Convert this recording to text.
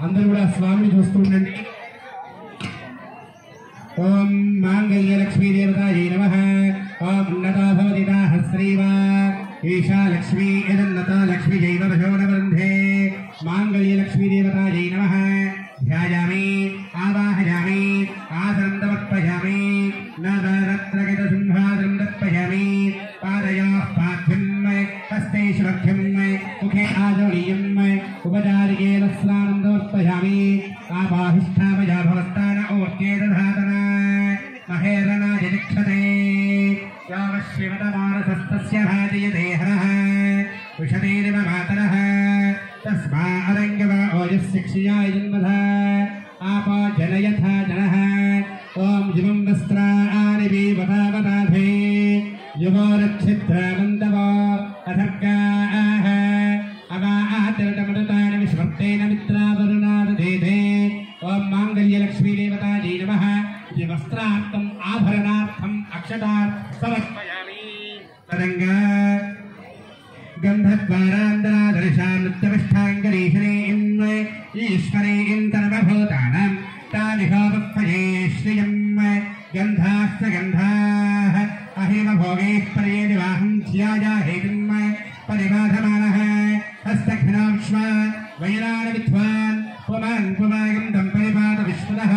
అందరూ కూడా స్వామిని చూస్తూ ఉండండి. ఓం మాంగళ్య లక్ష్మీ దేవతాయై నమః. ఓం ఉన్నతా భవతి దాహశ్రీవా ఈశా లక్ష్మీ యదన్నతా లక్ష్మీజైవ వశోనబంధే. మాంగళ్య లక్ష్మీ దేవతాయై నమః. ధ్యాయామి ఆవాహయామి ఆసనం సమర్పయామి నవరత్నగత సింహాసనం దర్పయామి. పాదయోః పాద్యం హస్తే శుభ్యం ముఖే ఆజనీయం ఉపచారికేన స్నానం సమర్పయామి. ఆపాహిష్టామయా భవస్థాన ఓర్కే దధాతన మహేరణాయ నిక్షతే. యావశ్శివతమానసస్తస్య భాజయతే హరః ఉషతేరివ మాతరః తస్మా అరంగవ ఓజస్సిక్షయాయ జన్మధ ఆపాజనయథా జనః. ఓం జిమం వస్త్రాణి వీవతావతాధే యువోరక్షిద్రామంతవో అథర్గాః అవాఆతిరటమృతాని విశ్వప్తేన మిత్రావరుణాదధేధే. ఓం మాంగళ్య లక్ష్మీ దేవతాయై నమః. ఇది వస్త్రార్థం ఆభరణార్థం అక్షతాన్ సమర్పయామి. తరంగా గంధద్వారాంతరాదర్శాం నృత్యవిష్టాంగరీషణీం ఈశ్వరీం సర్వభూతానాం తానిహోపక్వయే శ్రియం. గంధాశ్చ గంధాః అహిమ భోగైః పర్యేది వాహం ధ్యాయాహేతుం పరిబాధమానః. హస్తఘ్నాక్ష్మ వైరాణ విద్వాన్ పుమాన్ పుమాగం తం పరిపాత విశ్వదః.